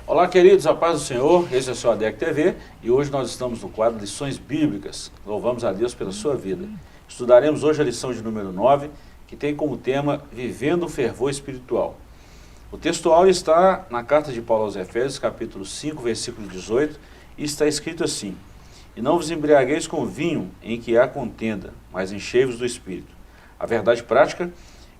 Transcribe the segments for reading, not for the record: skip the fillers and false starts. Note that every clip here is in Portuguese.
Olá, queridos, a paz do Senhor, esse é o seu ADEC TV e hoje nós estamos no quadro Lições Bíblicas. Louvamos a Deus pela sua vida. Estudaremos hoje a lição de número 9, que tem como tema Vivendo o Fervor Espiritual. O textual está na carta de Paulo aos Efésios, capítulo 5, versículo 18, e está escrito assim: E não vos embriagueis com vinho em que há contenda, mas enchei-vos do Espírito. A verdade prática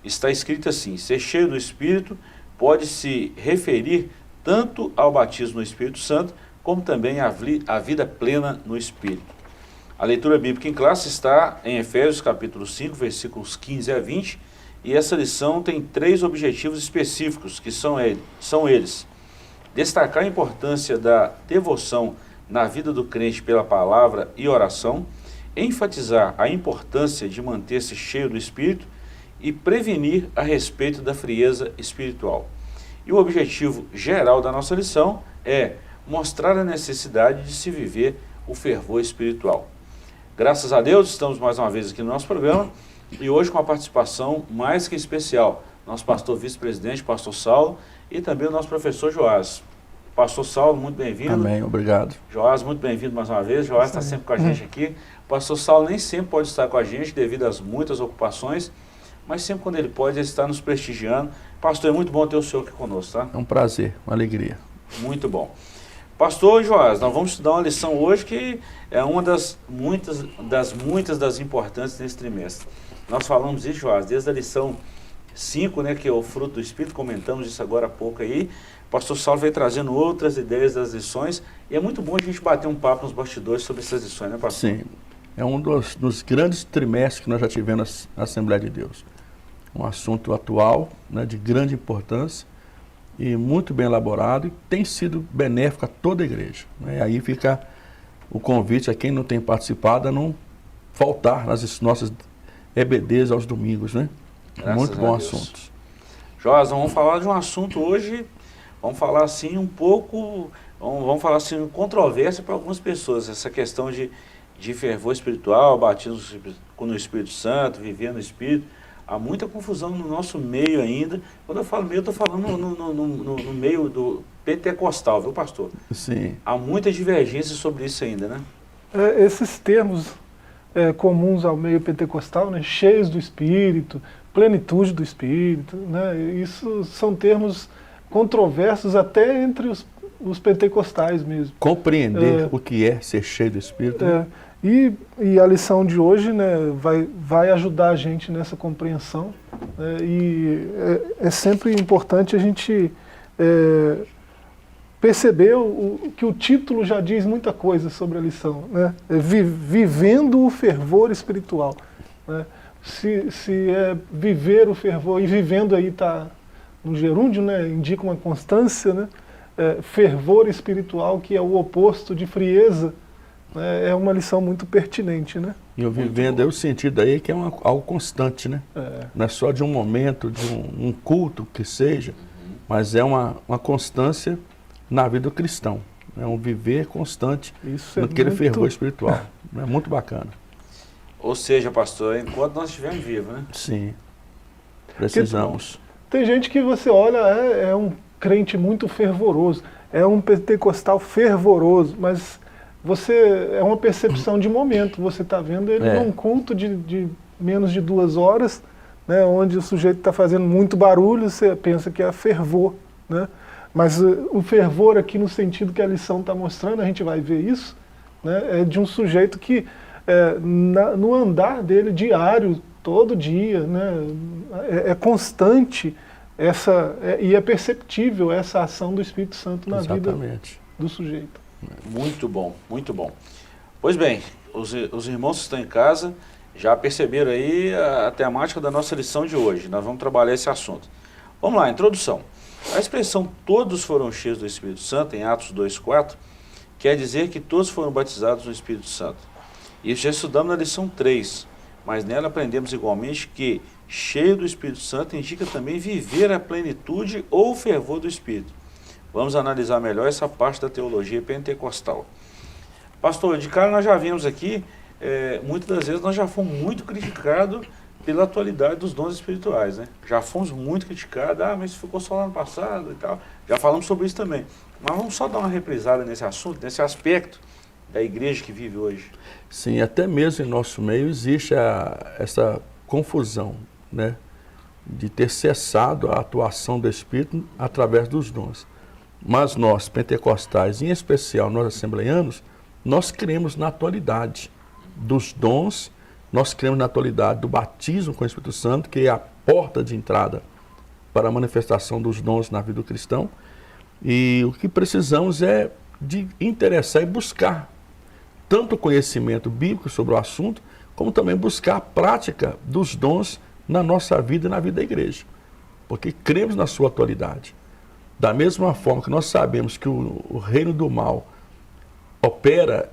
está escrita assim: ser cheio do Espírito pode se referir tanto ao batismo no Espírito Santo, como também à vida plena no Espírito. A leitura bíblica em classe está em Efésios capítulo 5, versículos 15 a 20, e essa lição tem 3 objetivos específicos, que são eles: destacar a importância da devoção na vida do crente pela palavra e oração, enfatizar a importância de manter-se cheio do Espírito e prevenir a respeito da frieza espiritual. E o objetivo geral da nossa lição é mostrar a necessidade de se viver o fervor espiritual. Graças a Deus, estamos mais uma vez aqui no nosso programa e hoje com a participação mais que especial, nosso pastor vice-presidente, pastor Saulo, e também o nosso professor Joás. Pastor Saulo, muito bem-vindo. Amém, obrigado. Joás, muito bem-vindo mais uma vez. Joás está sempre com a gente aqui. O pastor Saulo nem sempre pode estar com a gente devido às muitas ocupações, mas sempre quando ele pode, ele está nos prestigiando. Pastor, é muito bom ter o senhor aqui conosco, tá? É um prazer, uma alegria. Muito bom. Pastor Joás, nós vamos estudar uma lição hoje que é uma das muitas importantes nesse trimestre. Nós falamos isso, Joás, desde a lição 5, né, que é o fruto do Espírito, comentamos isso agora há pouco aí. O pastor Saulo veio trazendo outras ideias das lições e é muito bom a gente bater um papo nos bastidores sobre essas lições, né, pastor? Sim, é um dos grandes trimestres que nós já tivemos na Assembleia de Deus. Um assunto atual, né, de grande importância e muito bem elaborado e tem sido benéfico a toda a igreja, né? Aí fica o convite a quem não tem participado a não faltar nas nossas EBDs aos domingos, né? Muito bom assunto. Joás, vamos falar de um assunto hoje, vamos falar assim um pouco, vamos falar assim, controvérsia para algumas pessoas, essa questão de fervor espiritual, batismo no Espírito Santo, viver no Espírito. Há muita confusão no nosso meio ainda. Quando eu falo meio, eu estou falando no meio do pentecostal, viu, pastor? Sim. Há muita divergência sobre isso ainda, né? Esses termos comuns ao meio pentecostal, né, cheios do Espírito, plenitude do Espírito, né, isso são termos controversos até entre os pentecostais mesmo. Compreender o que é ser cheio do Espírito. E a lição de hoje, né, vai ajudar a gente nessa compreensão, né, e é sempre importante a gente perceber que o título já diz muita coisa sobre a lição, né? Vivendo o fervor espiritual, né? Se é viver o fervor, e vivendo aí está no gerúndio, né, indica uma constância, né? Fervor espiritual, que é o oposto de frieza, é uma lição muito pertinente, né? E o vivendo é o sentido aí que é algo constante, né? Não é só de um momento, de um culto que seja, mas é uma constância na vida do cristão. É um viver constante naquele fervor espiritual. É muito bacana. Ou seja, pastor, enquanto nós estivermos vivos, né? Sim. Precisamos. Tem gente que você olha, é um crente muito fervoroso, é um pentecostal fervoroso, mas é uma percepção de momento. Você está vendo ele num culto de menos de 2 horas, né, onde o sujeito está fazendo muito barulho, você pensa que é fervor, né? Mas o fervor aqui no sentido que a lição está mostrando, a gente vai ver isso, né, é de um sujeito que no andar dele diário, todo dia, né, é constante e é perceptível essa ação do Espírito Santo na vida do sujeito. Muito bom, muito bom. Pois bem, os irmãos que estão em casa já perceberam aí a temática da nossa lição de hoje. Nós vamos trabalhar esse assunto. Vamos lá, introdução. A expressão todos foram cheios do Espírito Santo, em Atos 2,4, quer dizer que todos foram batizados no Espírito Santo. Isso já estudamos na lição 3, mas nela aprendemos igualmente que cheio do Espírito Santo indica também viver a plenitude ou fervor do Espírito. Vamos analisar melhor essa parte da teologia pentecostal. Pastor, de cara nós já vimos aqui, muitas das vezes nós já fomos muito criticados pela atualidade dos dons espirituais, né? Já fomos muito criticados, mas ficou só lá no passado e tal. Já falamos sobre isso também. Mas vamos só dar uma reprisada nesse assunto, nesse aspecto da igreja que vive hoje. Sim, até mesmo em nosso meio existe essa confusão, né? De ter cessado a atuação do Espírito através dos dons. Mas nós, pentecostais, em especial nós assembleianos, nós cremos na atualidade dos dons, nós cremos na atualidade do batismo com o Espírito Santo, que é a porta de entrada para a manifestação dos dons na vida do cristão. E o que precisamos é de interessar e buscar tanto conhecimento bíblico sobre o assunto, como também buscar a prática dos dons na nossa vida e na vida da igreja. Porque cremos na sua atualidade. Da mesma forma que nós sabemos que o reino do mal opera,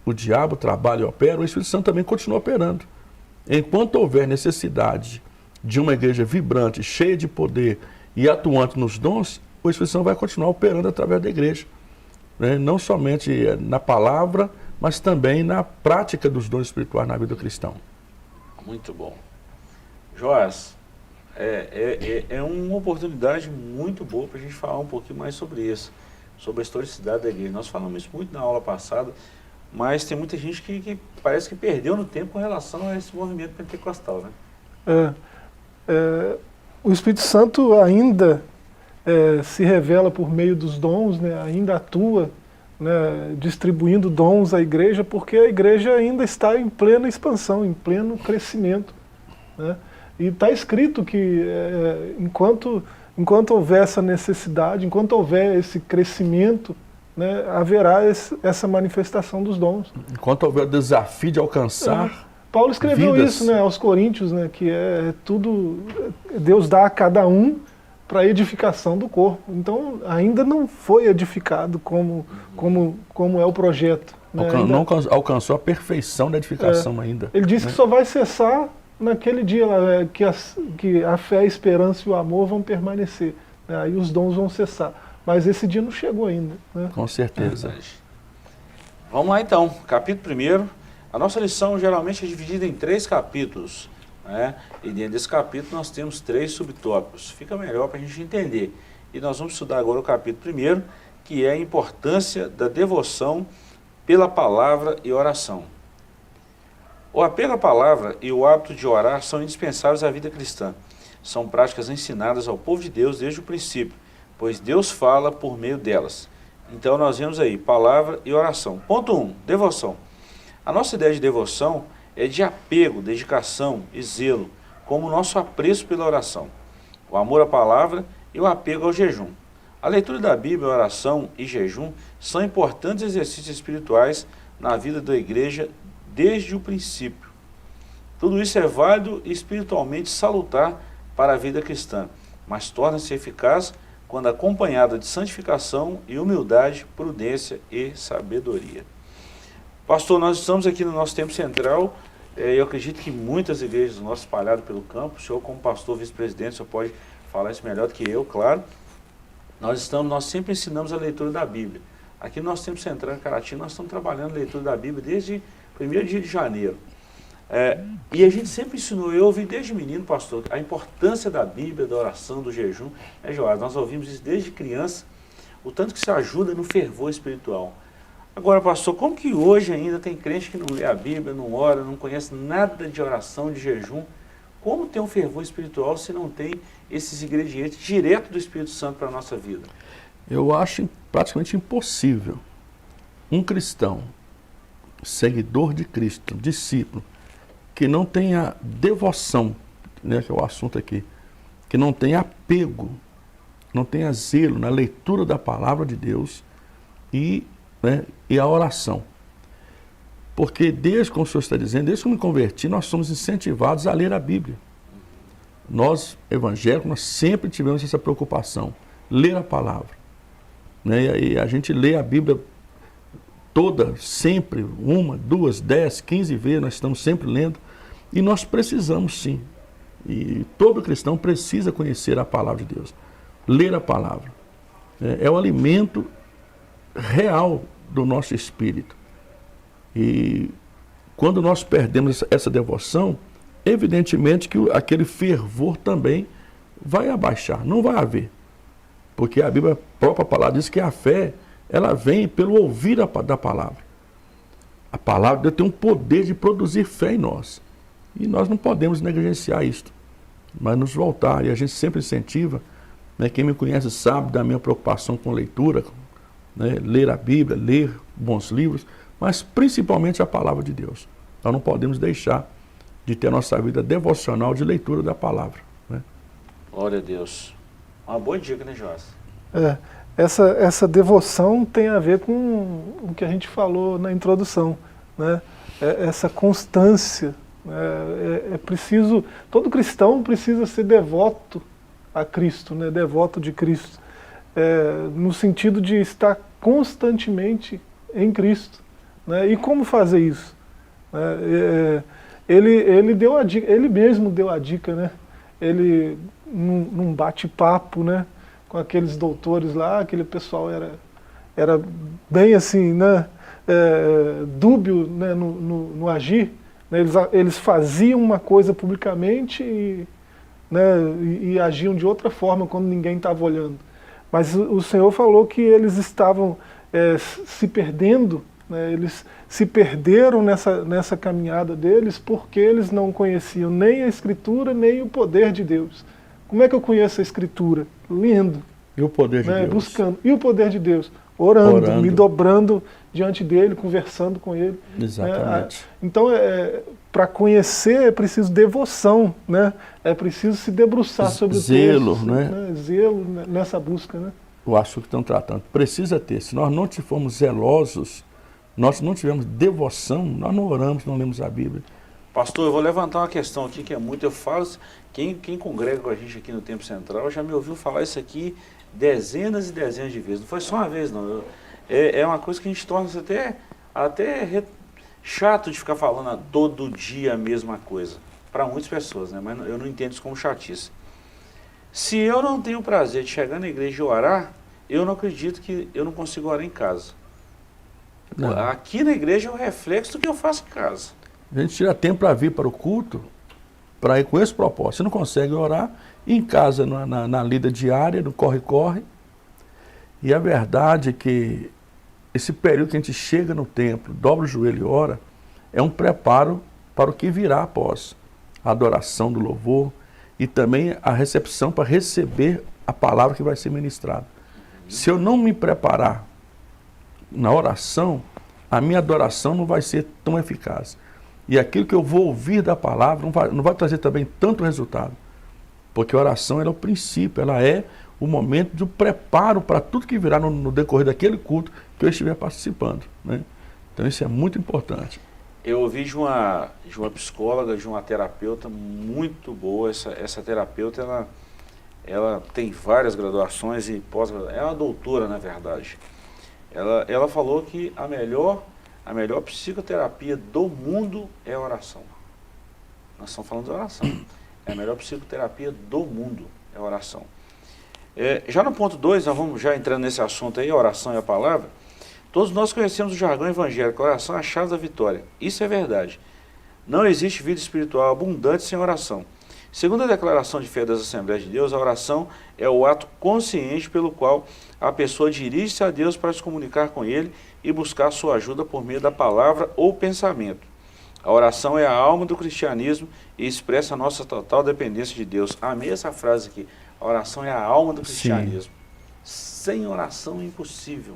o diabo trabalha e opera, o Espírito Santo também continua operando. Enquanto houver necessidade de uma igreja vibrante, cheia de poder e atuante nos dons, o Espírito Santo vai continuar operando através da igreja. Né? Não somente na palavra, mas também na prática dos dons espirituais na vida do cristão. Muito bom. Joás, é uma oportunidade muito boa para a gente falar um pouquinho mais sobre isso, sobre a historicidade da igreja. Nós falamos isso muito na aula passada, mas tem muita gente que parece que perdeu no tempo com relação a esse movimento pentecostal, né? O Espírito Santo ainda se revela por meio dos dons, né? Ainda atua, né? Distribuindo dons à igreja, porque a igreja ainda está em plena expansão, em pleno crescimento, né? E está escrito que enquanto houver essa necessidade, enquanto houver esse crescimento, né, haverá essa manifestação dos dons. Enquanto houver o desafio de alcançar Paulo escreveu vidas. isso, né, aos Coríntios, né, que tudo, Deus dá a cada um para a edificação do corpo. Então ainda não foi edificado como é o projeto. Né? Não alcançou a perfeição da edificação ainda. Ele disse, né, que só vai cessar naquele dia que a fé, a esperança e o amor vão permanecer. Né? Aí os dons vão cessar. Mas esse dia não chegou ainda. Né? Com certeza. Vamos lá então, capítulo 1. A nossa lição geralmente é dividida em 3 capítulos. Né? E dentro desse capítulo nós temos 3 subtópicos. Fica melhor para a gente entender. E nós vamos estudar agora o capítulo 1, que é a importância da devoção pela palavra e oração. O apelo à palavra e o hábito de orar são indispensáveis à vida cristã. São práticas ensinadas ao povo de Deus desde o princípio, pois Deus fala por meio delas. Então nós vemos aí, palavra e oração. Ponto 1, devoção. A nossa ideia de devoção é de apego, dedicação e zelo, como o nosso apreço pela oração, o amor à palavra e o apego ao jejum. A leitura da Bíblia, a oração e jejum são importantes exercícios espirituais na vida da igreja desde o princípio. Tudo isso é válido e espiritualmente salutar para a vida cristã, mas torna-se eficaz quando acompanhada de santificação e humildade, prudência e sabedoria. Pastor, nós estamos aqui no nosso tempo central. Eu acredito que muitas igrejas do nosso espalhadas pelo campo, o senhor como pastor vice-presidente, o senhor pode falar isso melhor do que eu, claro. Nós sempre ensinamos a leitura da Bíblia. Aqui no nosso tempo central, em Caratinga, nós estamos trabalhando a leitura da Bíblia desde o 1º dia de janeiro. E a gente sempre ensinou, eu ouvi desde menino, pastor, a importância da Bíblia, da oração, do jejum. Joás, nós ouvimos isso desde criança, o tanto que isso ajuda no fervor espiritual. Agora, pastor, como que hoje ainda tem crente que não lê a Bíblia, não ora, não conhece nada de oração, de jejum? Como ter um fervor espiritual se não tem esses ingredientes direto do Espírito Santo para a nossa vida? Eu acho praticamente impossível um cristão, seguidor de Cristo, discípulo, que não tenha devoção, né, que é o assunto aqui, que não tenha apego, não tenha zelo na leitura da palavra de Deus e a oração. Porque como o senhor está dizendo, desde que eu me converti, nós somos incentivados a ler a Bíblia. Nós, evangélicos, nós sempre tivemos essa preocupação, ler a palavra. Né? E a gente lê a Bíblia toda, sempre, 1, 2, 10, 15 vezes, nós estamos sempre lendo. E nós precisamos sim, e todo cristão precisa conhecer a palavra de Deus, ler a palavra. É o alimento real do nosso espírito. E quando nós perdemos essa devoção, evidentemente que aquele fervor também vai abaixar, não vai haver. Porque a Bíblia, a própria palavra, diz que a fé, ela vem pelo ouvir da palavra. A palavra tem um poder de produzir fé em nós. E nós não podemos negligenciar isto, mas nos voltar. E a gente sempre incentiva, né, quem me conhece sabe da minha preocupação com leitura, né, ler a Bíblia, ler bons livros, mas principalmente a palavra de Deus. Nós não podemos deixar de ter a nossa vida devocional de leitura da palavra. Né? Glória a Deus. Uma boa dica, né, Joás? Essa devoção tem a ver com o que a gente falou na introdução, né? Essa constância. É preciso, todo cristão precisa ser devoto a Cristo, né? Devoto de Cristo, no sentido de estar constantemente em Cristo, né? E como fazer isso? Ele deu a dica, ele mesmo deu a dica, né? Ele, num bate-papo, né, com aqueles doutores lá, aquele pessoal era bem assim, né, dúbio, né, no agir, né, eles faziam uma coisa publicamente e agiam de outra forma quando ninguém estava olhando. Mas o Senhor falou que eles estavam se perdendo, né, eles se perderam nessa caminhada deles porque eles não conheciam nem a Escritura, nem o poder de Deus. Como é que eu conheço a Escritura? Lendo. E o poder de né, Deus? Buscando. E o poder de Deus? Orando, me dobrando diante dele, conversando com ele. Exatamente. Então, para conhecer é preciso devoção, né? É preciso se debruçar sobre o zelo, texto, né? Zelo nessa busca, né? O assunto que estão tratando. Precisa ter. Se nós não formos zelosos, nós não tivermos devoção, nós não oramos, não lemos a Bíblia. Pastor, eu vou levantar uma questão aqui que é muito, eu falo, quem congrega com a gente aqui no Tempo Central já me ouviu falar isso aqui dezenas e dezenas de vezes, não foi só uma vez não, é uma coisa que a gente torna até chato de ficar falando todo dia a mesma coisa, para muitas pessoas, né? Mas eu não entendo isso como chatice. Se eu não tenho o prazer de chegar na igreja e orar, eu não acredito que eu não consigo orar em casa. Não. Aqui na igreja é o reflexo do que eu faço em casa. A gente tira tempo para vir para o culto, para ir com esse propósito. Você não consegue orar em casa, na lida diária, no corre-corre. E a verdade é que esse período que a gente chega no templo, dobra o joelho e ora, é um preparo para o que virá após a adoração do louvor e também a recepção para receber a palavra que vai ser ministrada. Se eu não me preparar na oração, a minha adoração não vai ser tão eficaz. E aquilo que eu vou ouvir da palavra não vai trazer também tanto resultado. Porque a oração ela é o princípio, ela é o momento do preparo para tudo que virá no decorrer daquele culto que eu estiver participando. Né? Então isso é muito importante. Eu ouvi de uma psicóloga, de uma terapeuta muito boa. Essa terapeuta, ela tem várias graduações e pós-graduações. É uma doutora, na verdade. Ela falou que a melhor psicoterapia do mundo é a oração. Nós estamos falando de oração. É a melhor psicoterapia do mundo, é a oração. Já no ponto 2, nós vamos já entrando nesse assunto aí, a oração e a palavra. Todos nós conhecemos o jargão evangélico, a oração é a chave da vitória. Isso é verdade. Não existe vida espiritual abundante sem oração. Segundo a declaração de fé das Assembleias de Deus, a oração é o ato consciente pelo qual a pessoa dirige-se a Deus para se comunicar com Ele e buscar sua ajuda por meio da palavra ou pensamento. A oração é a alma do cristianismo e expressa a nossa total dependência de Deus. Amei essa frase aqui. A oração é a alma do cristianismo. Sim. Sem oração é impossível.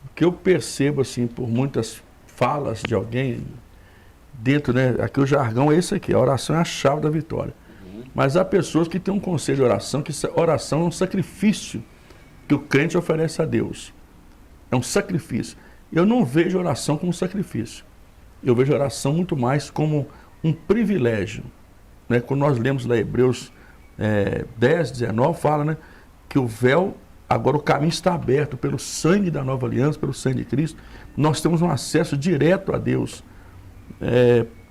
O que eu percebo, assim, por muitas falas de alguém, dentro, né, aqui o jargão é esse aqui, a oração é a chave da vitória. Mas há pessoas que têm um conceito de oração, que oração é um sacrifício que o crente oferece a Deus. É um sacrifício. Eu não vejo oração como um sacrifício. Eu vejo oração muito mais como um privilégio. Né? Quando nós lemos lá Hebreus 10, 19, fala, né, que o véu, agora o caminho está aberto pelo sangue da nova aliança, pelo sangue de Cristo. Nós temos um acesso direto a Deus.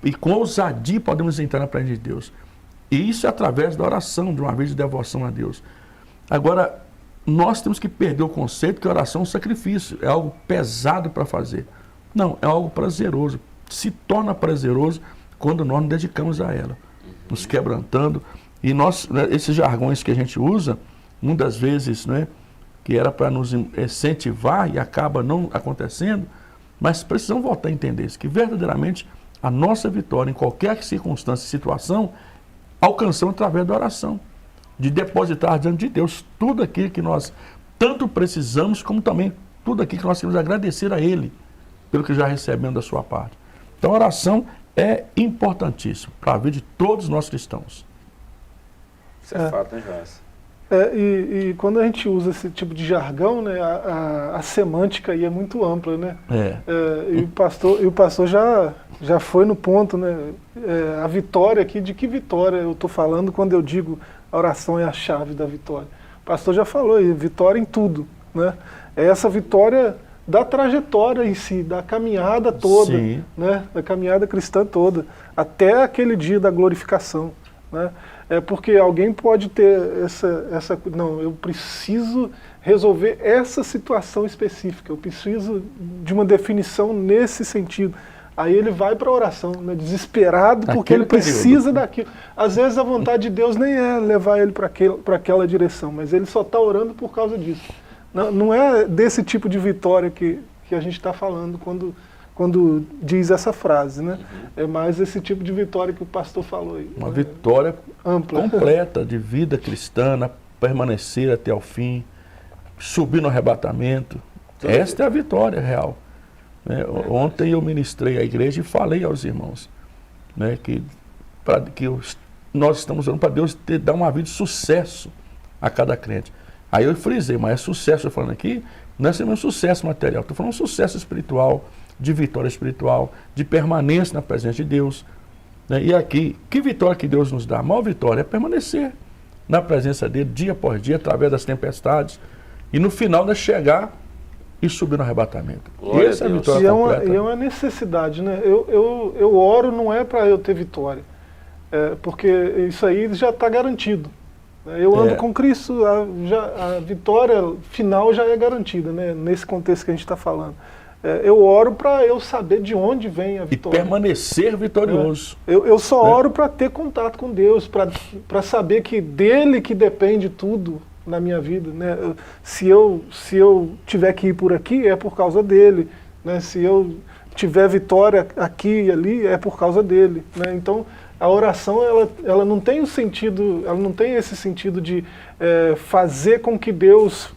E com ousadia podemos entrar na presença de Deus. E isso é através da oração, de uma vida de devoção a Deus. Agora, nós temos que perder o conceito que a oração é um sacrifício, é algo pesado para fazer. Não, é algo prazeroso. Se torna prazeroso quando nós nos dedicamos a ela. nos quebrantando. E nós, né, esses jargões que a gente usa, muitas vezes, né, que era para nos incentivar e acaba não acontecendo, mas precisamos voltar a entender isso, que verdadeiramente a nossa vitória em qualquer circunstância e situação alcançamos através da oração, de depositar diante de Deus tudo aquilo que nós tanto precisamos, como também tudo aquilo que nós queremos agradecer a Ele pelo que já recebemos da sua parte. Então a oração é importantíssima para a vida de todos nós cristãos. Isso é fato, né, Joás? E quando a gente usa esse tipo de jargão, né, a semântica aí é muito ampla, né? E o pastor já foi no ponto, né? A vitória aqui, de que vitória eu estou falando quando eu digo a oração é a chave da vitória? O pastor já falou aí, vitória em tudo, né? É essa vitória da trajetória em si, da caminhada toda, né? Da caminhada cristã toda, até aquele dia da glorificação, né? É porque alguém pode ter não, eu preciso resolver essa situação específica, eu preciso de uma definição nesse sentido. Aí ele vai para a oração, né, desesperado, porque ele precisa daquilo. Às vezes a vontade de Deus nem é levar ele para aquela direção, mas ele só está orando por causa disso. Não é desse tipo de vitória que a gente está falando quando diz essa frase, né? É mais esse tipo de vitória que o pastor falou aí. Uma vitória ampla, completa de vida cristã, permanecer até o fim, subir no arrebatamento. Esta é a vitória real. Né? Ontem eu ministrei à igreja e falei aos irmãos, né, que nós estamos orando para Deus dar uma vida de sucesso a cada crente. Aí eu frisei, mas é sucesso, eu falando aqui, não é só sucesso material, estou falando sucesso espiritual, de vitória espiritual, de permanência na presença de Deus. Né? E aqui, que vitória que Deus nos dá? A maior vitória é permanecer na presença dele, dia após dia, através das tempestades, e no final de chegar e subir no arrebatamento. Glória essa é a vitória completa. E é uma necessidade, né? Eu oro não é para eu ter vitória, porque isso aí já está garantido. Eu ando com Cristo, a vitória final já é garantida, né? Nesse contexto que a gente está falando. Eu oro para eu saber de onde vem a vitória. E permanecer vitorioso. Eu só oro para ter contato com Deus, para saber que dele que depende tudo na minha vida, né? Se eu tiver que ir por aqui, é por causa dele, né? Se eu tiver vitória aqui e ali, é por causa dele, né? Então a oração ela não tem o sentido, ela não tem esse sentido de fazer com que Deus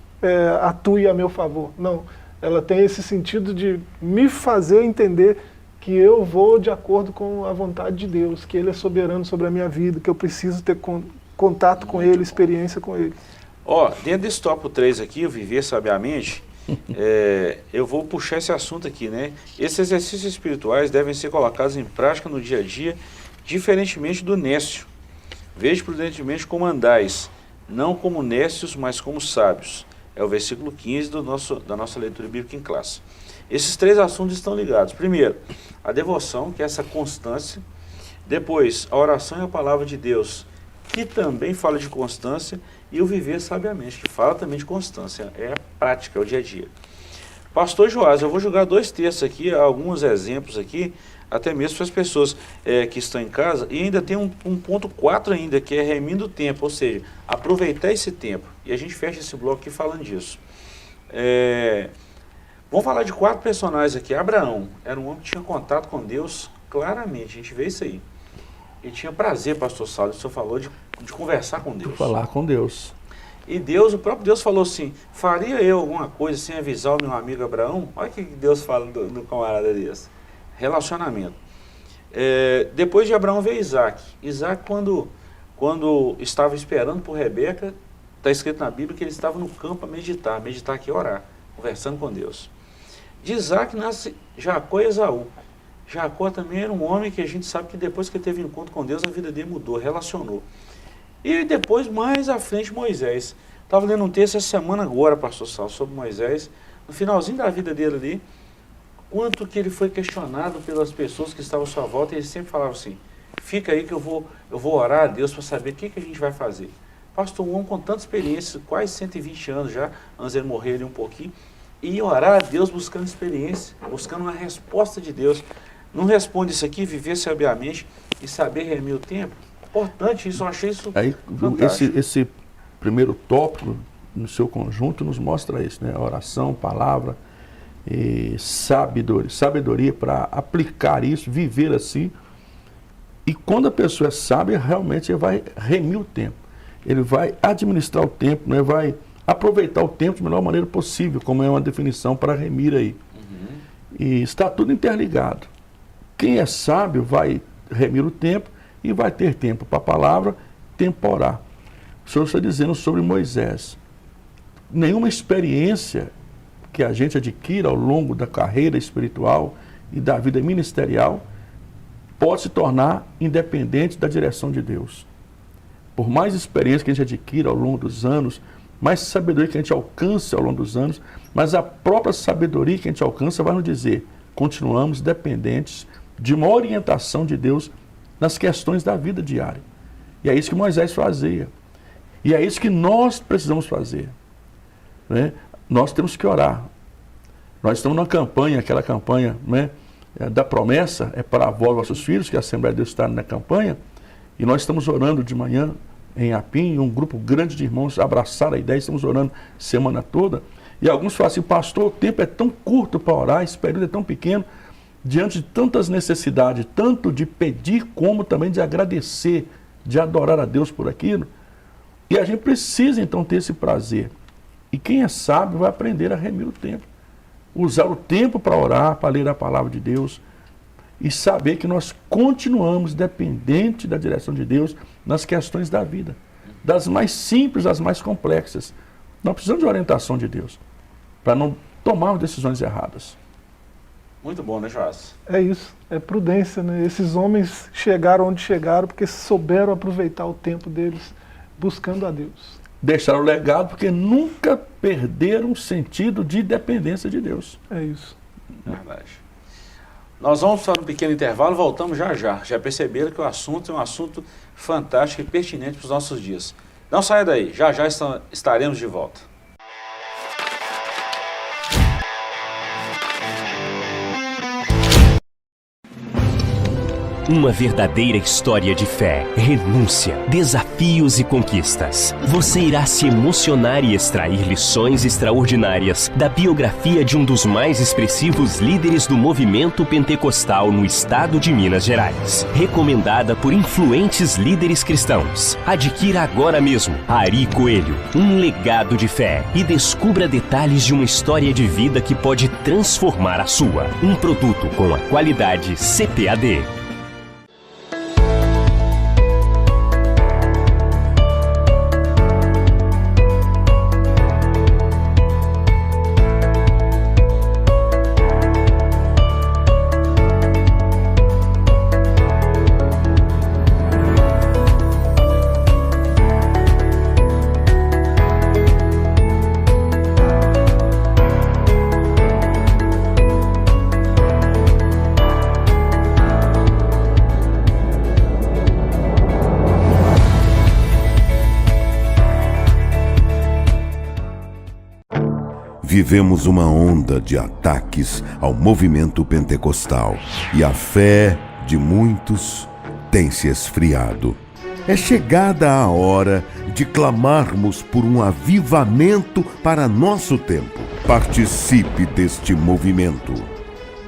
atue a meu favor. Não, ela tem esse sentido de me fazer entender que eu vou de acordo com a vontade de Deus, que Ele é soberano sobre a minha vida, que eu preciso ter contato com Ele, experiência com Ele. Dentro desse tópico 3 aqui, o Viver Sabiamente, eu vou puxar esse assunto aqui, né? Esses exercícios espirituais devem ser colocados em prática no dia a dia, diferentemente do nécio. Veja prudentemente como andais, não como nécios, mas como sábios. É o versículo 15 da nossa leitura bíblica em classe. Esses 3 assuntos estão ligados. Primeiro, a devoção, que é essa constância. Depois, a oração e a palavra de Deus, que também fala de constância. E o viver sabiamente, que fala também de constância. É a prática, é o dia a dia. Pastor Joás, eu vou jogar 2 textos aqui, alguns exemplos aqui, até mesmo para as pessoas que estão em casa. E ainda tem um ponto 4 ainda, que é remindo o tempo, ou seja, aproveitar esse tempo. E a gente fecha esse bloco aqui falando disso. Vamos falar de 4 personagens aqui. Abraão era um homem que tinha contato com Deus claramente, a gente vê isso aí. Ele tinha prazer, pastor Saulo, o senhor falou de conversar com Deus. Falar com Deus. E Deus, o próprio Deus falou assim, faria eu alguma coisa sem avisar o meu amigo Abraão? Olha o que Deus fala do camarada desse. Relacionamento. Depois de Abraão veio Isaac. Isaac, quando estava esperando por Rebeca, está escrito na Bíblia que ele estava no campo a meditar. Meditar aqui é orar, conversando com Deus. De Isaac nasce Jacó e Esaú. Jacó também era um homem que a gente sabe que depois que ele teve encontro com Deus, a vida dele mudou, relacionou. E depois, mais à frente, Moisés. Estava lendo um texto essa semana agora, pastor Sal, sobre Moisés. No finalzinho da vida dele ali, quanto que ele foi questionado pelas pessoas que estavam à sua volta, e ele sempre falava assim, fica aí que eu vou orar a Deus para saber o que a gente vai fazer. Pastor, um homem com tanta experiência, quase 120 anos já, antes de ele morrer ali um pouquinho, e orar a Deus buscando experiência, buscando uma resposta de Deus. Não responde isso aqui, viver sabiamente e saber remir o tempo? Importante isso, eu achei isso Aí, fantástico. esse primeiro tópico, no seu conjunto, nos mostra isso, né? Oração, palavra, e sabedoria para aplicar isso, viver assim. E quando a pessoa é sábia, realmente ele vai remir o tempo. Ele vai administrar o tempo, né? Vai aproveitar o tempo da melhor maneira possível, como é uma definição para remir aí. E está tudo interligado. Quem é sábio vai remir o tempo e vai ter tempo para a palavra, tempo para orar. O Senhor está dizendo sobre Moisés. Nenhuma experiência que a gente adquira ao longo da carreira espiritual e da vida ministerial pode se tornar independente da direção de Deus. Por mais experiência que a gente adquira ao longo dos anos, mais sabedoria que a gente alcance ao longo dos anos, mas a própria sabedoria que a gente alcança vai nos dizer: continuamos dependentes de uma orientação de Deus nas questões da vida diária. E é isso que Moisés fazia. E é isso que nós precisamos fazer, né? Nós temos que orar. Nós estamos numa campanha, aquela campanha, né, da promessa, é para avós e vossos filhos, que a Assembleia de Deus está na campanha, e nós estamos orando de manhã em Apim, um grupo grande de irmãos abraçaram a ideia, estamos orando semana toda, e alguns falam assim: pastor, o tempo é tão curto para orar, esse período é tão pequeno, diante de tantas necessidades, tanto de pedir como também de agradecer, de adorar a Deus por aquilo, e a gente precisa então ter esse prazer. E quem é sábio vai aprender a remir o tempo, usar o tempo para orar, para ler a palavra de Deus, e saber que nós continuamos dependentes da direção de Deus nas questões da vida, das mais simples às mais complexas. Nós precisamos de orientação de Deus, para não tomarmos decisões erradas. Muito bom, né, Joás? É isso, é prudência, né? Esses homens chegaram onde chegaram porque souberam aproveitar o tempo deles buscando a Deus. Deixaram o legado porque nunca perderam o sentido de dependência de Deus. É isso. Verdade. Nós vamos para um pequeno intervalo, voltamos já já. Já perceberam que o assunto é um assunto fantástico e pertinente para os nossos dias. Não saia daí, já já estaremos de volta. Uma verdadeira história de fé, renúncia, desafios e conquistas. Você irá se emocionar e extrair lições extraordinárias da biografia de um dos mais expressivos líderes do movimento pentecostal no estado de Minas Gerais. Recomendada por influentes líderes cristãos. Adquira agora mesmo Ari Coelho, um legado de fé, e descubra detalhes de uma história de vida que pode transformar a sua. Um produto com a qualidade CPAD. Vivemos uma onda de ataques ao movimento pentecostal e a fé de muitos tem se esfriado. É chegada a hora de clamarmos por um avivamento para nosso tempo. Participe deste movimento.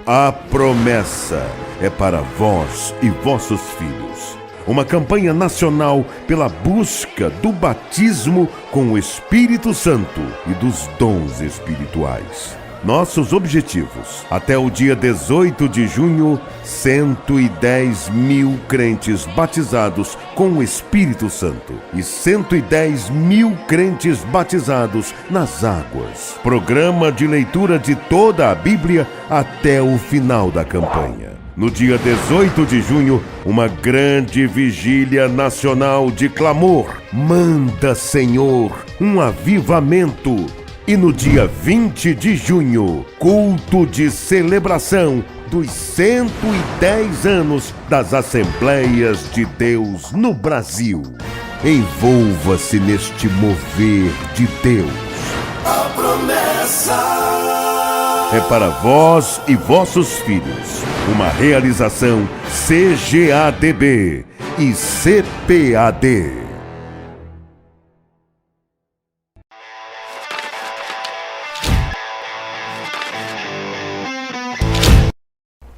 A promessa é para vós e vossos filhos. Uma campanha nacional pela busca do batismo com o Espírito Santo e dos dons espirituais. Nossos objetivos: até o dia 18 de junho, 110 mil crentes batizados com o Espírito Santo e 110 mil crentes batizados nas águas. Programa de leitura de toda a Bíblia até o final da campanha. No dia 18 de junho, uma grande vigília nacional de clamor. Manda, Senhor, um avivamento. E no dia 20 de junho, culto de celebração dos 110 anos das Assembleias de Deus no Brasil. Envolva-se neste mover de Deus. A promessa é para vós e vossos filhos. Uma realização CGADB, e CPAD.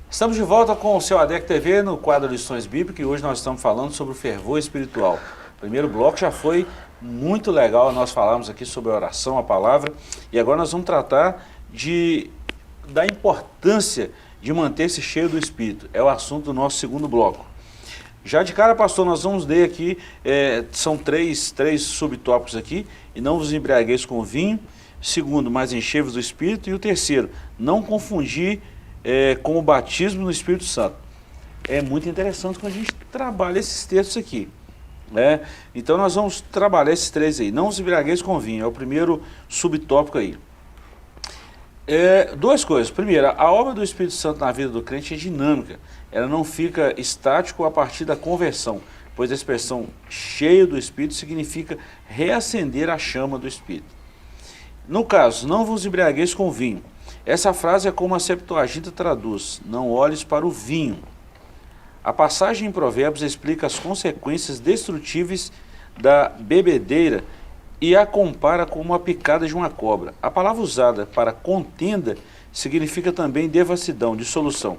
Estamos de volta com o seu ADEC TV no quadro Lições Bíblicas e hoje nós estamos falando sobre o fervor espiritual. O primeiro bloco já foi muito legal, nós falamos aqui sobre a oração, a palavra, e agora nós vamos tratar da importância de manter-se cheio do Espírito. É o assunto do nosso segundo bloco. Já de cara, pastor, nós vamos ler aqui, são três subtópicos aqui, e não vos embriagueis com vinho. Segundo, mas enchei-vos do Espírito. E o terceiro, não confundir com o batismo no Espírito Santo. É muito interessante quando a gente trabalha esses textos aqui. Então nós vamos trabalhar esses três aí. Não os embriagueis com vinho, é o primeiro subtópico aí. Duas coisas. Primeiro, a obra do Espírito Santo na vida do crente é dinâmica. Ela não fica estática a partir da conversão, pois a expressão cheio do Espírito significa reacender a chama do Espírito. No caso, não vos embriagueis com vinho. Essa frase é como a Septuaginta traduz, não olhes para o vinho. A passagem em Provérbios explica as consequências destrutíveis da bebedeira e a compara com uma picada de uma cobra. A palavra usada para contenda significa também devassidão, dissolução.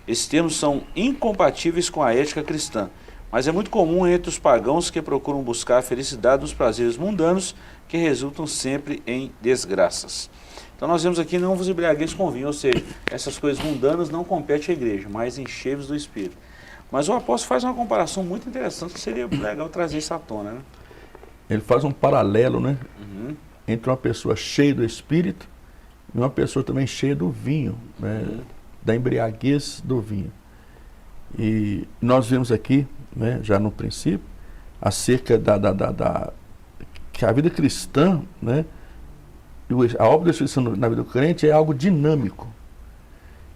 Esses termos são incompatíveis com a ética cristã, mas é muito comum entre os pagãos que procuram buscar a felicidade dos prazeres mundanos que resultam sempre em desgraças. Então nós vemos aqui, não vos embriagueis com vinho, ou seja, essas coisas mundanas não competem à igreja, mas enchei-vos do Espírito. Mas o apóstolo faz uma comparação muito interessante, que seria legal trazer isso à tona, né? Ele faz um paralelo, né? Entre uma pessoa cheia do Espírito e uma pessoa também cheia do vinho, né? Da embriaguez do vinho. E nós vemos aqui, né, já no princípio, acerca que a vida cristã, né? A obra do Espírito Santo na vida do crente é algo dinâmico.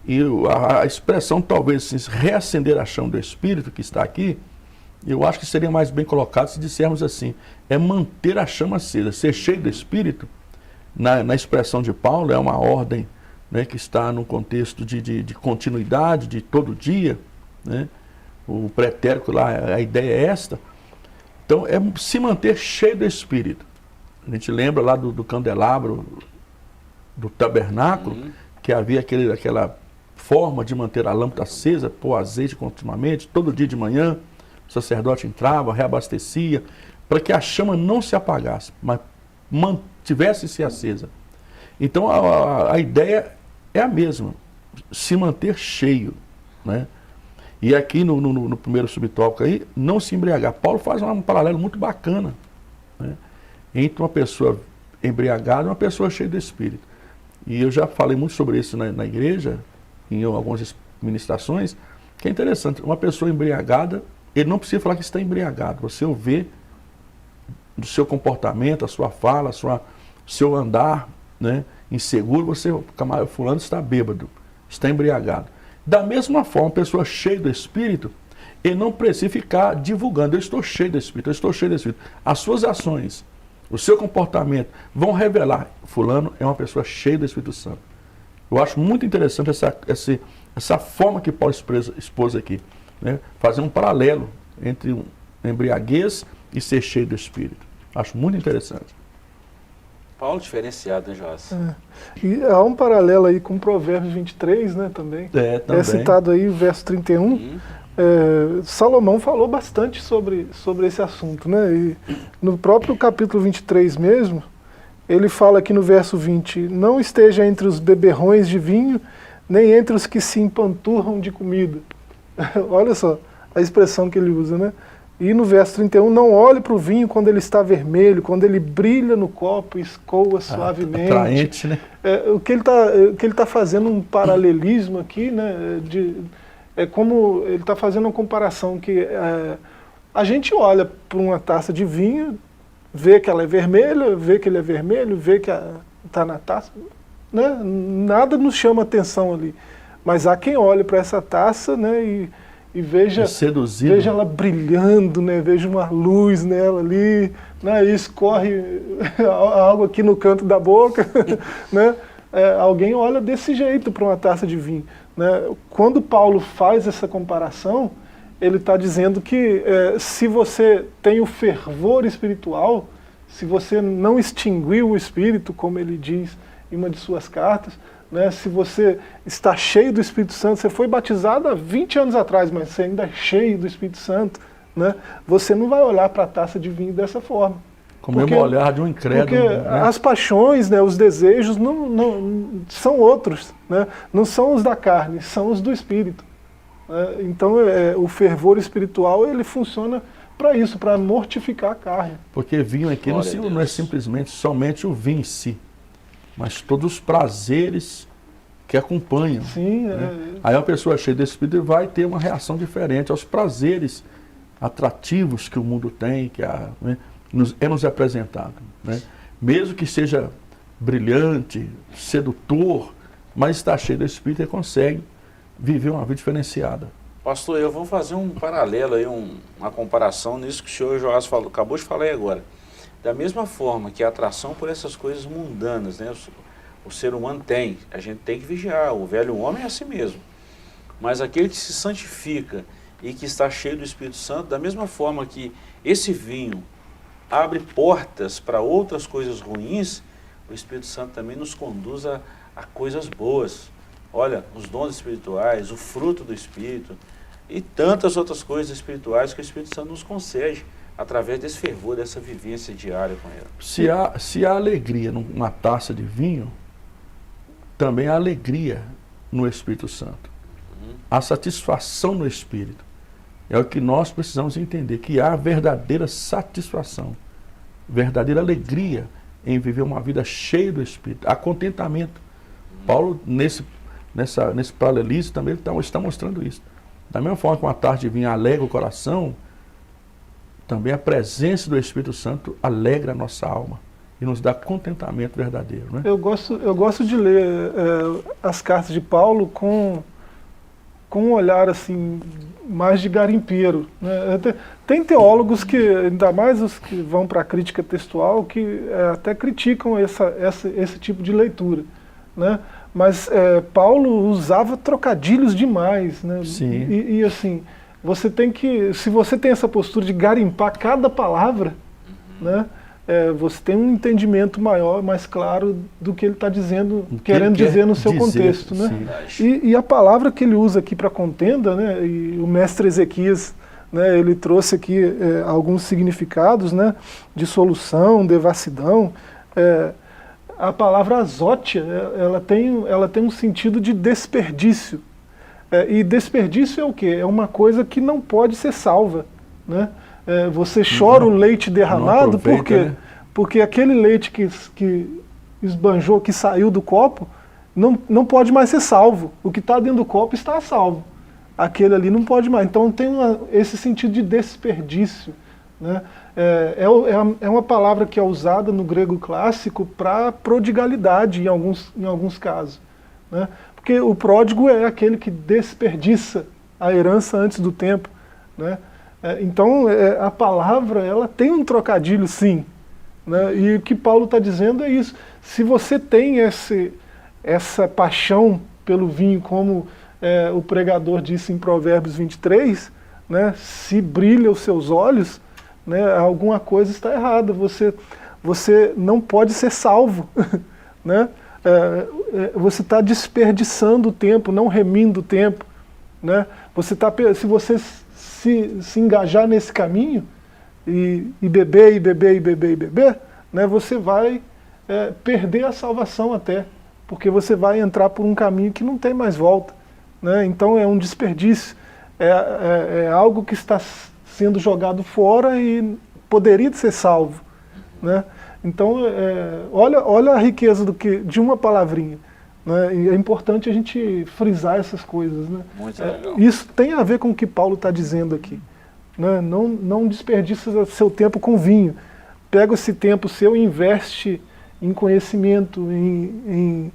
E a expressão, talvez, assim, reacender a chama do Espírito, que está aqui, eu acho que seria mais bem colocado se dissermos assim, é manter a chama acesa. Ser cheio do Espírito, na expressão de Paulo, é uma ordem, né, que está no contexto de continuidade, de todo dia, né? O pretérito lá, a ideia é esta. Então, é se manter cheio do Espírito. A gente lembra lá do candelabro, do tabernáculo, que havia aquela forma de manter a lâmpada acesa, pôr azeite continuamente, todo dia de manhã, o sacerdote entrava, reabastecia, para que a chama não se apagasse, mas mantivesse-se acesa. Então a ideia é a mesma, se manter cheio, né? E aqui no primeiro subtópico aí, não se embriagar. Paulo faz um paralelo muito bacana, né, entre uma pessoa embriagada e uma pessoa cheia do Espírito. E eu já falei muito sobre isso na igreja, em algumas ministrações, que é interessante. Uma pessoa embriagada, ele não precisa falar que está embriagado. Você o vê do seu comportamento, a sua fala, seu andar, né, inseguro, o camarada fulano está bêbado, está embriagado. Da mesma forma, uma pessoa cheia do Espírito, ele não precisa ficar divulgando, eu estou cheio do Espírito, eu estou cheio do Espírito. As suas ações, o seu comportamento vão revelar, fulano é uma pessoa cheia do Espírito Santo. Eu acho muito interessante essa forma que Paulo expôs aqui, né? Fazer um paralelo entre embriaguez e ser cheio do Espírito. Acho muito interessante. Paulo diferenciado, né, Joás? E há um paralelo aí com Provérbios 23, né, também. Também. É citado aí o verso 31. Salomão falou bastante sobre esse assunto, né? E no próprio capítulo 23 mesmo, ele fala aqui no verso 20, não esteja entre os beberrões de vinho, nem entre os que se empanturram de comida. Olha só a expressão que ele usa, né? E no verso 31, não olhe para o vinho quando ele está vermelho, quando ele brilha no copo e escoa suavemente. Atraente, né? O que ele tá fazendo um paralelismo aqui, né? É como ele está fazendo uma comparação que a gente olha para uma taça de vinho, vê que ela é vermelha, vê que ele é vermelho, vê que está na taça, né? Nada nos chama atenção ali. Mas há quem olhe para essa taça, né, e veja ela brilhando, né, veja uma luz nela ali, né, e escorre algo aqui no canto da boca, né? Alguém olha desse jeito para uma taça de vinho, né? Quando Paulo faz essa comparação, ele está dizendo que se você tem o fervor espiritual, se você não extinguiu o Espírito, como ele diz em uma de suas cartas, né, se você está cheio do Espírito Santo, você foi batizado há 20 anos atrás, mas você ainda é cheio do Espírito Santo, né, você não vai olhar para a taça de vinho dessa forma. Com o mesmo olhar de um incrédulo. Porque né? as paixões, né, os desejos não são outros, né, não são os da carne, são os do Espírito. Então o fervor espiritual ele funciona para isso, para mortificar a carne. Porque vinho aqui não é simplesmente somente o vinho em si, mas todos os prazeres que acompanham. Sim, né? Aí uma pessoa cheia desse Espírito vai ter uma reação diferente aos prazeres atrativos que o mundo tem, que nos apresentado. Né? Mesmo que seja brilhante, sedutor, mas está cheio do Espírito e consegue viver uma vida diferenciada. Pastor, eu vou fazer um paralelo aí, uma comparação nisso que o senhor Joás acabou de falar aí agora. Da mesma forma que a atração por essas coisas mundanas, né, o ser humano tem, a gente tem que vigiar, o velho homem é assim mesmo. Mas aquele que se santifica e que está cheio do Espírito Santo, da mesma forma que esse vinho abre portas para outras coisas ruins, o Espírito Santo também nos conduz a coisas boas. Olha, os dons espirituais, o fruto do Espírito e tantas outras coisas espirituais que o Espírito Santo nos concede através desse fervor, dessa vivência diária com ele. Se há alegria numa taça de vinho, também há alegria no Espírito Santo. Há satisfação no Espírito. É o que nós precisamos entender, que há verdadeira satisfação, verdadeira alegria em viver uma vida cheia do Espírito. Há contentamento. Paulo, nesse paralelismo, também está mostrando isso. Da mesma forma que uma taça de vinho alegra o coração, também a presença do Espírito Santo alegra a nossa alma e nos dá contentamento verdadeiro. Né? Eu gosto de ler as cartas de Paulo com um olhar assim, mais de garimpeiro. Né? Tem teólogos que, ainda mais os que vão para a crítica textual, que até criticam esse tipo de leitura. Né? Mas Paulo usava trocadilhos demais. Né? Sim. E assim, você tem que, se você tem essa postura de garimpar cada palavra, né? Você tem um entendimento maior, mais claro do que ele está dizendo, querendo dizer no seu contexto. Né? E a palavra que ele usa aqui para contenda, né? E o mestre Ezequias, né? Ele trouxe aqui alguns significados, né? De solução, devassidão. A palavra azótia, ela tem um sentido de desperdício. E desperdício é o quê? É uma coisa que não pode ser salva. Né? Você chora o leite derramado, por quê? Né? Porque aquele leite que esbanjou, que saiu do copo, não pode mais ser salvo. O que está dentro do copo está salvo. Aquele ali não pode mais. Então tem esse sentido de desperdício. Né? É uma palavra que é usada no grego clássico para prodigalidade em alguns casos. Né? Porque o pródigo é aquele que desperdiça a herança antes do tempo. Né? Então a palavra ela tem um trocadilho, sim. Né? E o que Paulo está dizendo é isso. Se você tem essa paixão pelo vinho, como o pregador disse em Provérbios 23, né? Se brilha os seus olhos, né? Alguma coisa está errada. Você não pode ser salvo. Né? Você está desperdiçando o tempo, não remindo o tempo. Né? Se você se engajar nesse caminho e beber, né, você vai perder a salvação até, porque você vai entrar por um caminho que não tem mais volta. Né? Então é um desperdício, é algo que está sendo jogado fora e poderia ser salvo. Né? Então olha a riqueza de uma palavrinha. Né? E é importante a gente frisar essas coisas. Né? Muito legal. Isso tem a ver com o que Paulo está dizendo aqui. Né? Não desperdice seu tempo com vinho. Pega esse tempo seu e investe em conhecimento, em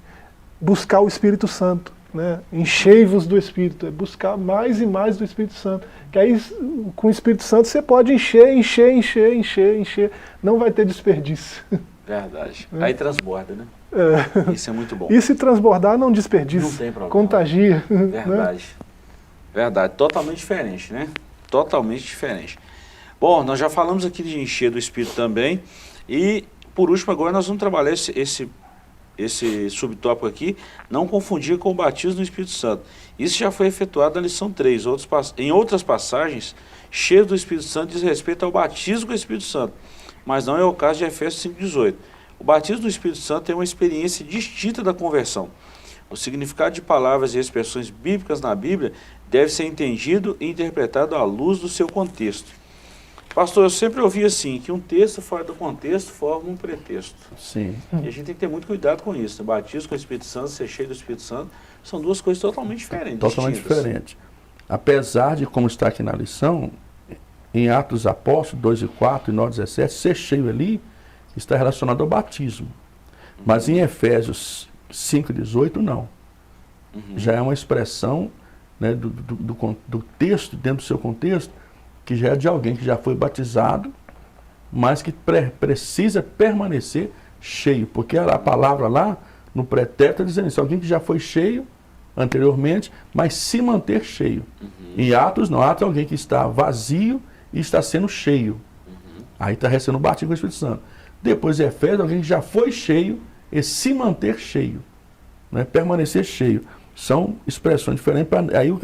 buscar o Espírito Santo. Né? Enchei-vos do Espírito, buscar mais e mais do Espírito Santo. Que aí com o Espírito Santo você pode encher. Não vai ter desperdício. Verdade. Aí transborda, né? Isso é muito bom. E se transbordar, não desperdiça. Não tem problema. Contagia. Verdade. Né? Verdade. Totalmente diferente, né? totalmente diferente. Bom, nós já falamos aqui de encher do Espírito também, e por último agora nós vamos trabalhar esse subtópico aqui, não confundir com o batismo no Espírito Santo. Isso já foi efetuado na lição 3. Em outras passagens, cheio do Espírito Santo diz respeito ao batismo com o Espírito Santo, mas não é o caso de Efésios 5,18. O batismo do Espírito Santo é uma experiência distinta da conversão. O significado de palavras e expressões bíblicas na Bíblia deve ser entendido e interpretado à luz do seu contexto. Pastor, eu sempre ouvi assim, que um texto fora do contexto forma um pretexto. Sim. E a gente tem que ter muito cuidado com isso. Batismo com o Espírito Santo, ser cheio do Espírito Santo, são duas coisas totalmente diferentes. Totalmente distintas. diferente. Apesar de, como está aqui na lição, em Atos dos Apóstolos 2:4 e 9:17, ser cheio ali está relacionado ao batismo. Mas em Efésios 5:18, não. Já é uma expressão, né, do texto, dentro do seu contexto, que já é de alguém que já foi batizado, mas que precisa permanecer cheio. Porque a palavra lá, no pretérito, está dizendo isso, alguém que já foi cheio anteriormente, mas se manter cheio. Em Atos, não. Atos é alguém que está vazio e está sendo cheio. Aí está recebendo o batismo com o Espírito Santo. Depois, Efésios, alguém que já foi cheio e se manter cheio. Né? Permanecer cheio. São expressões diferentes. Aí o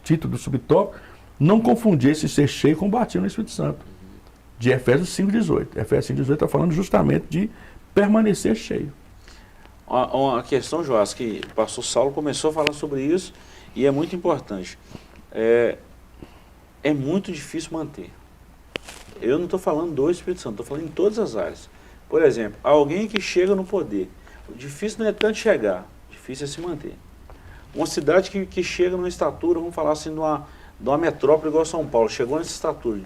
título do subtópico, não confundir esse ser cheio com o batismo no Espírito Santo. De Efésios 5:18. Efésios 5:18 está falando justamente de permanecer cheio. Uma questão, Joás, que o pastor Saulo começou a falar sobre isso e é muito importante. É muito difícil manter. Eu não estou falando do Espírito Santo, estou falando em todas as áreas. Por exemplo, alguém que chega no poder. O difícil não é tanto chegar, difícil é se manter. Uma cidade que chega numa estatura, vamos falar assim, de uma metrópole igual a São Paulo, chegou nessa estatura.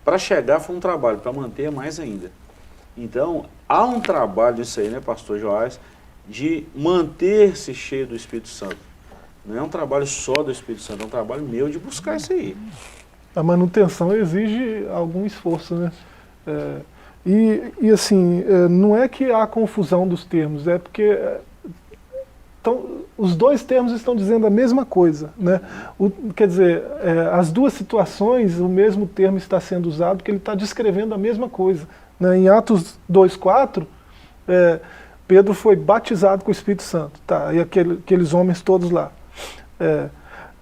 Para chegar foi um trabalho, para manter é mais ainda. Então, há um trabalho nisso aí, né, pastor Joás, de manter-se cheio do Espírito Santo. Não é um trabalho só do Espírito Santo, é um trabalho meu de buscar isso aí. A manutenção exige algum esforço, né? E assim, não é que há confusão dos termos, é porque os dois termos estão dizendo a mesma coisa, né? Quer dizer, as duas situações, o mesmo termo está sendo usado porque ele está descrevendo a mesma coisa. Né? Em Atos 2:4, Pedro foi batizado com o Espírito Santo, tá? E aqueles homens todos lá.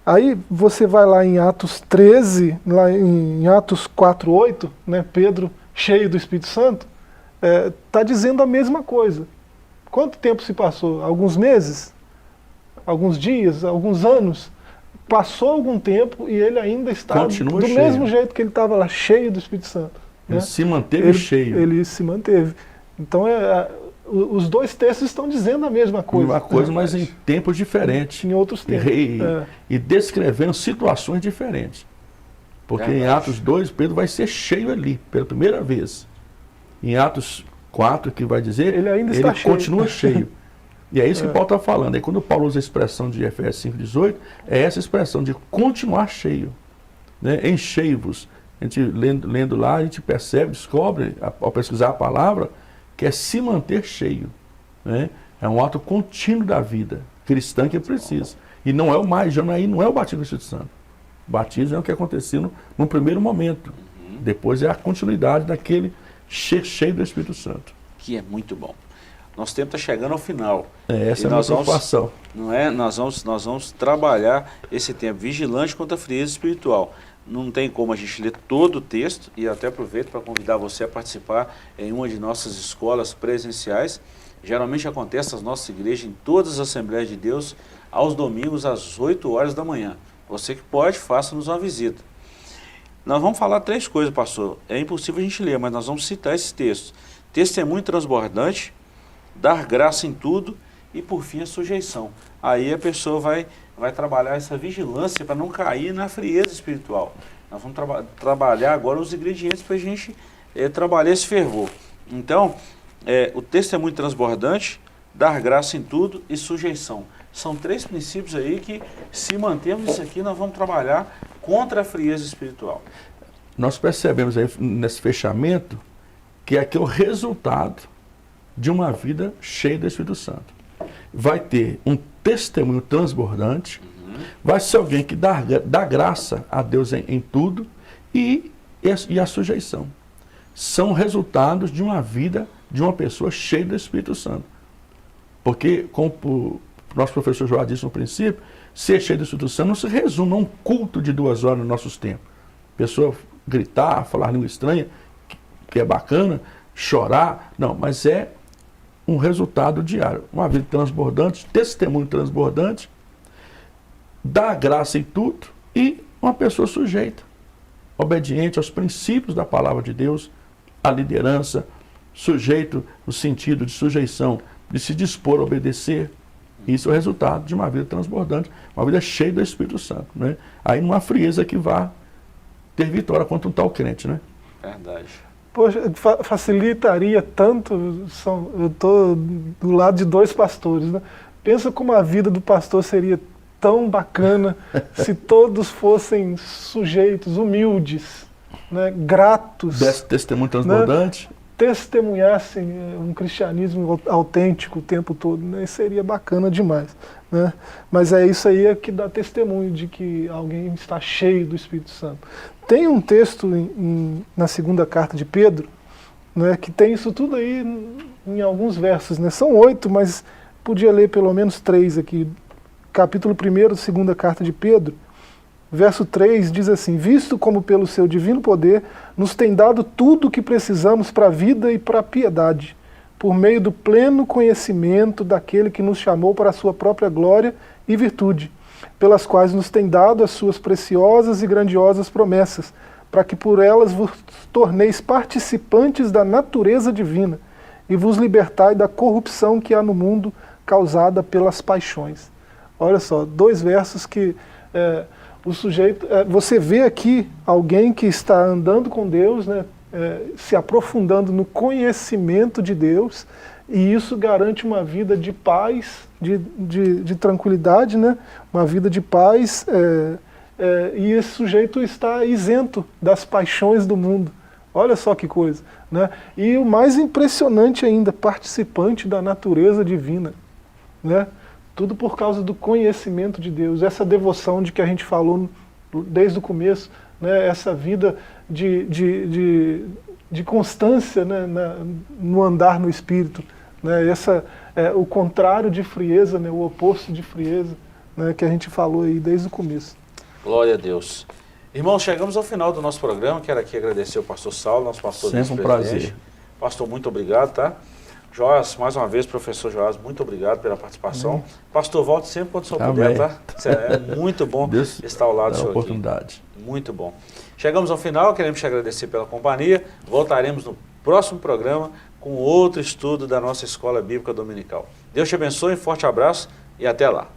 Aí você vai lá em Atos 13, lá em Atos 4:8, né? Pedro cheio do Espírito Santo, está dizendo a mesma coisa. Quanto tempo se passou? Alguns meses? Alguns dias? Alguns anos? Passou algum tempo e ele ainda está Continua do cheio. mesmo jeito que ele estava lá, cheio do Espírito Santo. Ele Né? se manteve cheio. Ele se manteve. Então, os dois textos estão dizendo a mesma coisa. Uma coisa, mas em tempos diferentes. Em outros tempos. E descrevendo situações diferentes. Porque em Atos 2, Pedro vai ser cheio ali, pela primeira vez. Em Atos 4, que vai dizer, ele ainda está cheio. Continua cheio. E é isso que Paulo está falando. Aí quando Paulo usa a expressão de Efésios 5:18, é essa expressão de continuar cheio. Né? Enchei-vos. A gente lendo lá, a gente percebe, descobre, ao pesquisar a palavra, que é se manter cheio. Né? É um ato contínuo da vida cristã que precisa. E não é o mais, não é o batismo do Espírito Santo. O batismo é o que aconteceu no primeiro momento. Depois é a continuidade daquele cheio do Espírito Santo. Que é muito bom. Nosso tempo está chegando ao final. Essa é a nossa preocupação. Não é? Nós vamos trabalhar esse tempo vigilante contra a frieza espiritual. Não tem como a gente ler todo o texto, e até aproveito para convidar você a participar em uma de nossas escolas presenciais. Geralmente acontece nas nossas igrejas, em todas as Assembleias de Deus, aos domingos às 8 horas da manhã. Você que pode, faça-nos uma visita. Nós vamos falar 3 coisas, pastor. É impossível a gente ler, mas nós vamos citar esses textos. Testemunho transbordante, dar graça em tudo e, por fim, a sujeição. Aí a pessoa vai trabalhar essa vigilância para não cair na frieza espiritual. Nós vamos trabalhar agora os ingredientes para a gente trabalhar esse fervor. Então, o testemunho transbordante, dar graça em tudo e sujeição. São 3 princípios aí que, se mantermos isso aqui, nós vamos trabalhar contra a frieza espiritual. Nós percebemos aí nesse fechamento que aqui é o resultado de uma vida cheia do Espírito Santo. Vai ter um testemunho transbordante, vai ser alguém que dá graça a Deus em tudo e a sujeição. São resultados de uma vida de uma pessoa cheia do Espírito Santo. Porque, como o nosso professor Joás disse no princípio, ser cheio do Espírito Santo não se resume a um culto de 2 horas nos nossos tempos. Pessoa gritar, falar língua estranha, que é bacana, chorar, não, mas é um resultado diário. Uma vida transbordante, testemunho transbordante, dá graça em tudo e uma pessoa sujeita, obediente aos princípios da palavra de Deus, à liderança, sujeito no sentido de sujeição, de se dispor a obedecer. Isso é o resultado de uma vida transbordante, uma vida cheia do Espírito Santo, né? Aí não há frieza que vá ter vitória contra um tal crente, né? Verdade. Poxa, facilitaria tanto, eu estou do lado de 2 pastores, né? Pensa como a vida do pastor seria tão bacana se todos fossem sujeitos, humildes, né? Gratos. Desse testemunho transbordante. Né? Testemunhassem um cristianismo autêntico o tempo todo, né? Seria bacana demais, né? Mas é isso aí que dá testemunho de que alguém está cheio do Espírito Santo. Tem um texto na 2ª carta de Pedro, né, que tem isso tudo aí em alguns versos, né? São 8, mas podia ler pelo menos 3 aqui. Capítulo 1, 2ª carta de Pedro, verso 3 diz assim: visto como pelo seu divino poder nos tem dado tudo o que precisamos para a vida e para a piedade, por meio do pleno conhecimento daquele que nos chamou para a sua própria glória e virtude, pelas quais nos tem dado as suas preciosas e grandiosas promessas, para que por elas vos torneis participantes da natureza divina e vos libertai da corrupção que há no mundo causada pelas paixões. Olha só, 2 versos que o sujeito, você vê aqui alguém que está andando com Deus, né, se aprofundando no conhecimento de Deus, e isso garante uma vida de paz, de tranquilidade, né, uma vida de paz, e esse sujeito está isento das paixões do mundo. Olha só que coisa, né? E o mais impressionante ainda, participante da natureza divina, né? Tudo por causa do conhecimento de Deus, essa devoção de que a gente falou desde o começo, né? Essa vida de constância, né? No andar no Espírito, né? O contrário de frieza, né? O oposto de frieza, né? Que a gente falou aí desde o começo. Glória a Deus. Irmãos, chegamos ao final do nosso programa. Quero aqui agradecer ao pastor Saulo, nosso pastor sempre um prazer. Pastor, muito obrigado, tá? Joás, mais uma vez, professor Joás, muito obrigado pela participação. Amém. Pastor, volte sempre quando o senhor puder, tá? É muito bom Deus estar ao lado do senhor oportunidade. Aqui. Muito bom. Chegamos ao final, queremos te agradecer pela companhia. Voltaremos no próximo programa com outro estudo da nossa Escola Bíblica Dominical. Deus te abençoe, forte abraço e até lá.